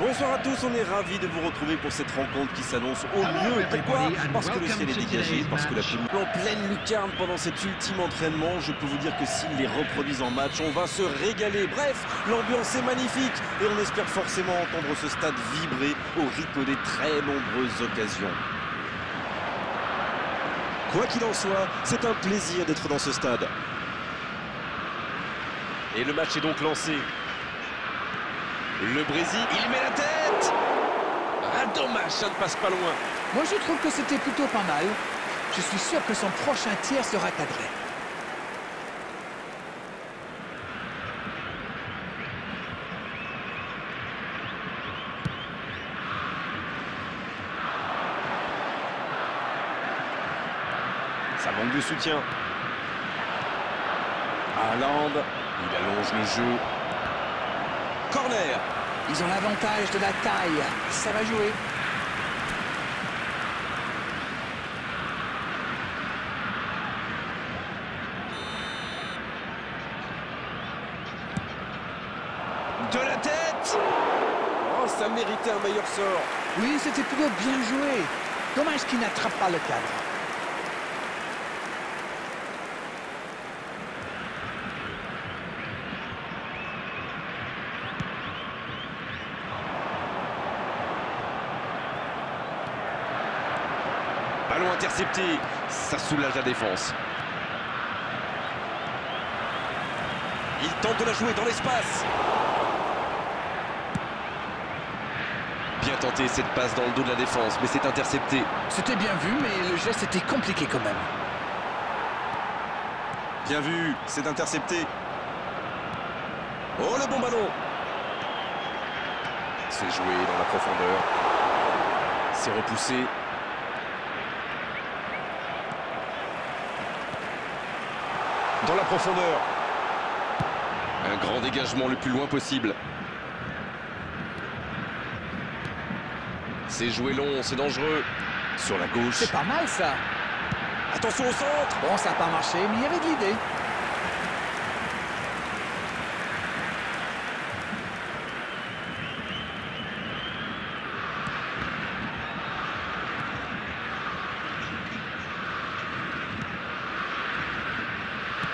Bonsoir à tous, on est ravis de vous retrouver pour cette rencontre qui s'annonce au mieux. Pourquoi? Parce que le ciel est dégagé, parce que la pelouse est en pleine lucarne pendant cet ultime entraînement. Je peux vous dire que s'ils les reproduisent en match, on va se régaler. Bref, l'ambiance est magnifique et on espère forcément entendre ce stade vibrer au rythme des très nombreuses occasions. Quoi qu'il en soit, c'est un plaisir d'être dans ce stade. Et le match est donc lancé. Le Brésil, il met la tête. Ah, dommage, ça ne passe pas loin. Moi, je trouve que c'était plutôt pas mal. Je suis sûr que son prochain tir sera cadré. Ça manque de soutien. Haaland, il allonge le jeu. Corner. Ils ont l'avantage de la taille. Ça va jouer. De la tête. Oh, ça méritait un meilleur sort. Oui, c'était plutôt bien joué. Dommage qu'il n'attrape pas le cadre. Ballon intercepté, ça soulage la défense. Il tente de la jouer dans l'espace. Bien tenté cette passe dans le dos de la défense, mais c'est intercepté. C'était bien vu, mais le geste était compliqué quand même. Bien vu, c'est intercepté. Oh, le bon ballon. C'est joué dans la profondeur. C'est repoussé. Dans la profondeur. Un grand dégagement le plus loin possible. C'est joué long, c'est dangereux. Sur la gauche. C'est pas mal, ça. Attention au centre. Bon, ça n'a pas marché, mais il y avait de l'idée.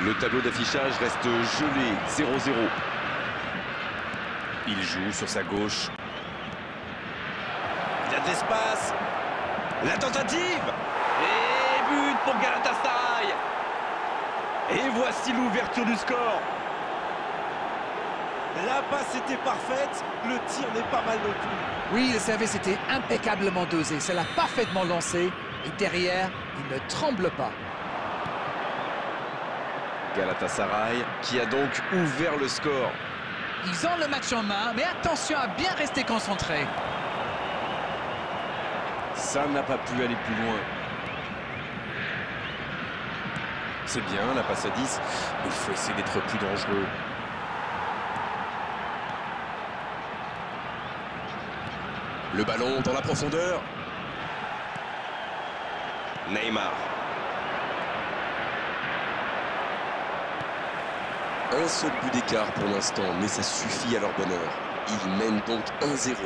Le tableau d'affichage reste gelé, 0-0. Il joue sur sa gauche. Il y a de l'espace. La tentative. Et but pour Galatasaray. Et voici l'ouverture du score. La passe était parfaite, le tir n'est pas mal non plus. Oui, le service était impeccablement dosé. Ça l'a parfaitement lancé. Et derrière, il ne tremble pas. Galatasaray qui a donc ouvert le score. Ils ont le match en main, mais attention à bien rester concentré. Ça n'a pas pu aller plus loin. C'est bien, la passe à 10, mais il faut essayer d'être plus dangereux. Le ballon dans la profondeur. Neymar. Un seul but d'écart pour l'instant, mais ça suffit à leur bonheur. Ils mènent donc 1-0.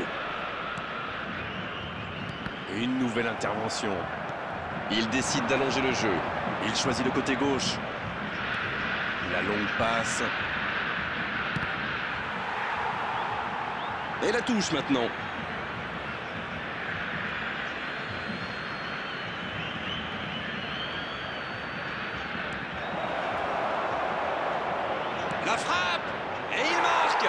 Une nouvelle intervention. Il décide d'allonger le jeu. Il choisit le côté gauche. La longue passe. Et la touche maintenant. La frappe. Et il marque.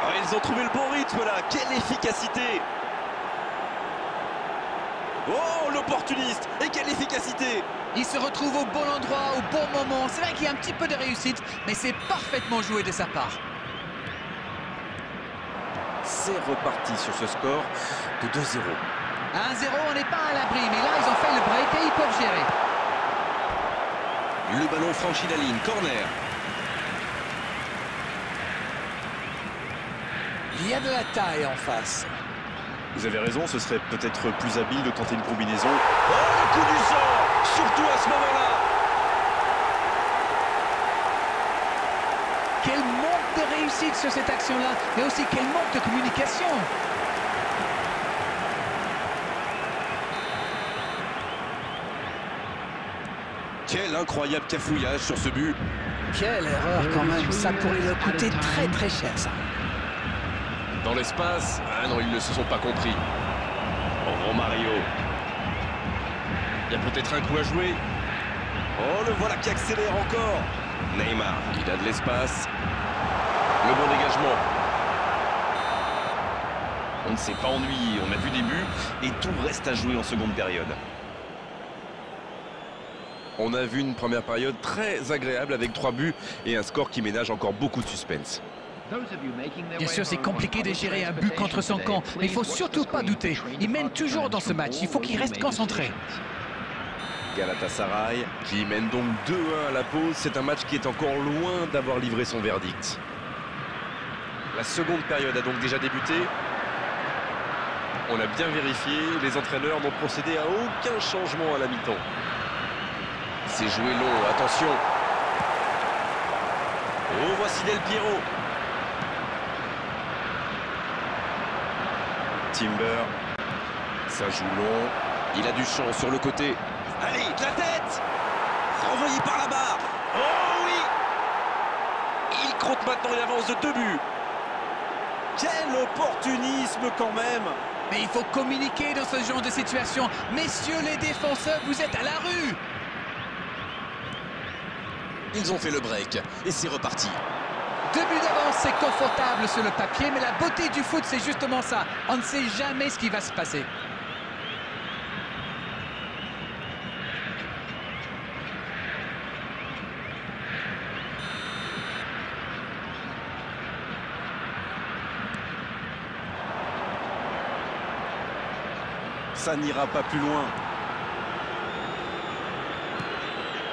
Oh, ils ont trouvé le bon rythme là. Quelle efficacité. Oh, l'opportuniste. Et quelle efficacité. Il se retrouve au bon endroit, au bon moment. C'est vrai qu'il y a un petit peu de réussite, mais c'est parfaitement joué de sa part. C'est reparti sur ce score de 2-0. 1-0, on n'est pas à l'abri, mais là, ils ont fait le break et ils peuvent gérer. Le ballon franchit la ligne, corner. Il y a de la taille en face. Vous avez raison, ce serait peut-être plus habile de tenter une combinaison. Oh, le coup du sort, surtout à ce moment-là. Quel manque de réussite. réussite sur cette action-là, mais aussi quel manque de communication. Quel incroyable cafouillage sur ce but. Quelle erreur quand même, ça pourrait leur coûter très très cher ça. Dans l'espace, ah non, ils ne se sont pas compris. Romario. Il y a peut-être un coup à jouer. Oh, le voilà qui accélère encore. Neymar, il a de l'espace. Le bon dégagement. On ne s'est pas ennuyé, on a vu des buts et tout reste à jouer en seconde période. On a vu une première période très agréable avec 3 buts et un score qui ménage encore beaucoup de suspense. Bien sûr, c'est compliqué de gérer un but contre son camp, mais il ne faut surtout pas douter. Il mène toujours dans ce match, il faut qu'il reste concentré. Galatasaray qui mène donc 2-1 à la pause. C'est un match qui est encore loin d'avoir livré son verdict. La seconde période a donc déjà débuté. On a bien vérifié, les entraîneurs n'ont procédé à aucun changement à la mi-temps. C'est joué long, attention. Oh, voici Del Piero. Timber. Ça joue long. Il a du champ sur le côté. Allez, de la tête. Renvoyé par la barre. Oh oui. Il crotte maintenant une avance de 2 buts. Quel opportunisme quand même. Mais il faut communiquer dans ce genre de situation. Messieurs les défenseurs, vous êtes à la rue. Ils ont fait le break et c'est reparti. 2 buts d'avance, c'est confortable sur le papier, mais la beauté du foot, c'est justement ça. On ne sait jamais ce qui va se passer. Ça n'ira pas plus loin.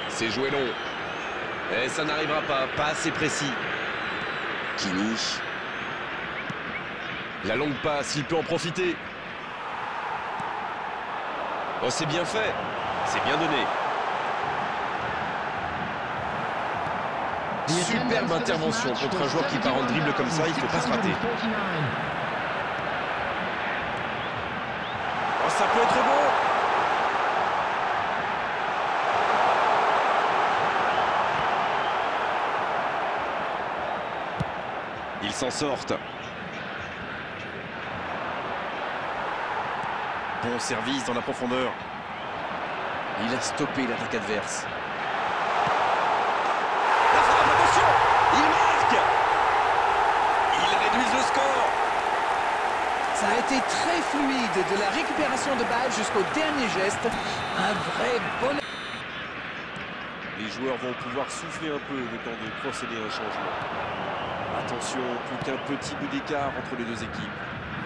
C'est joué long. Et ça n'arrivera pas assez précis. Kini. La longue passe, il peut en profiter. Oh, c'est bien fait. C'est bien donné. Superbe intervention contre un joueur qui part en dribble comme ça, il ne faut pas se rater. Oh, ça peut être bon. Ils s'en sortent. Bon service dans la profondeur. Il a stoppé l'attaque adverse. La frappe, attention. Il marque. Ils réduisent le score. Ça a été très fluide, de la récupération de balle jusqu'au dernier geste. Un vrai bon... Les joueurs vont pouvoir souffler un peu le temps de procéder à un changement. Attention, plus qu'un petit bout d'écart entre les deux équipes.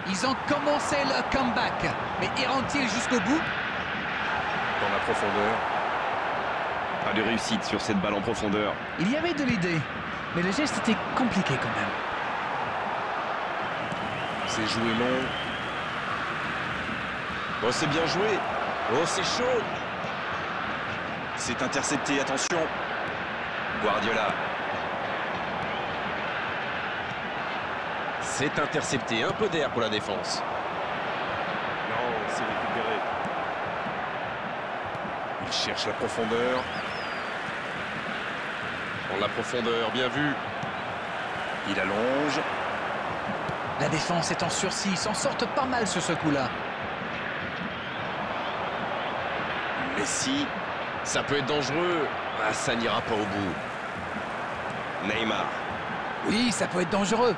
Ils ont commencé leur comeback, mais iront-ils jusqu'au bout? Dans la profondeur. Pas de réussite sur cette balle en profondeur. Il y avait de l'idée, mais le geste était compliqué quand même. C'est joué long. Oh, c'est bien joué. Oh, c'est chaud. C'est intercepté, attention. Guardiola. C'est intercepté, un peu d'air pour la défense. Non, c'est récupéré. Il cherche la profondeur. Dans la profondeur, bien vu. Il allonge. La défense est en sursis, ils s'en sortent pas mal sur ce coup-là. Messi, ça peut être dangereux. Ah, ça n'ira pas au bout. Neymar. Oui, ça peut être dangereux.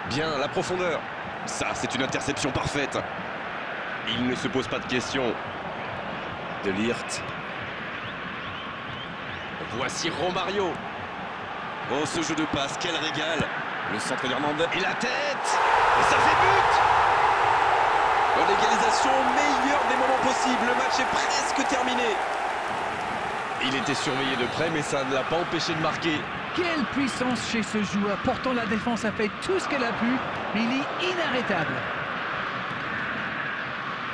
Bien, la profondeur. Ça, c'est une interception parfaite. Il ne se pose pas de questions. De Ligt. Voici Romario. Oh, ce jeu de passe, quel régal. Le centre d'Hernandez. Et la tête. Et ça fait but. L'égalisation au meilleur des moments possibles. Le match est presque terminé. Il était surveillé de près, mais ça ne l'a pas empêché de marquer. Quelle puissance chez ce joueur. Pourtant, la défense a fait tout ce qu'elle a pu, mais il est inarrêtable.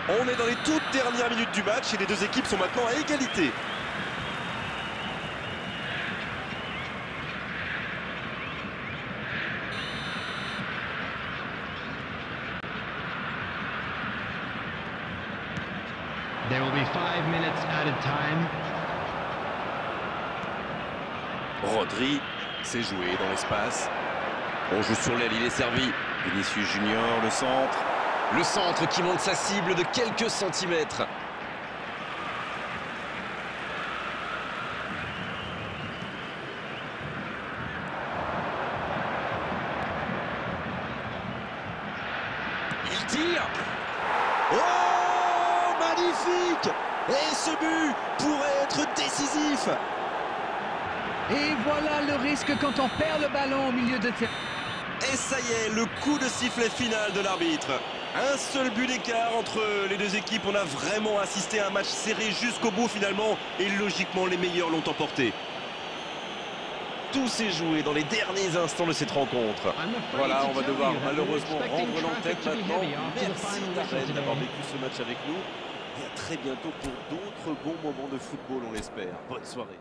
On est dans les toutes dernières minutes du match et les deux équipes sont maintenant à égalité. There will be 5 minutes added time. Rodri, c'est joué dans l'espace. On joue sur l'aile, il est servi. Vinicius Junior, le centre. Le centre qui monte sa cible de quelques centimètres. Il tire. Oh, magnifique! Et ce but pourrait être décisif. Et voilà le risque quand on perd le ballon au milieu de terrain. Et ça y est, le coup de sifflet final de l'arbitre. Un seul but d'écart entre les deux équipes. On a vraiment assisté à un match serré jusqu'au bout finalement. Et logiquement, les meilleurs l'ont emporté. Tout s'est joué dans les derniers instants de cette rencontre. Voilà, on va devoir malheureusement rendre l'antenne maintenant. Merci Darren d'avoir vécu ce match avec nous. Et à très bientôt pour d'autres bons moments de football, on l'espère. Bonne soirée.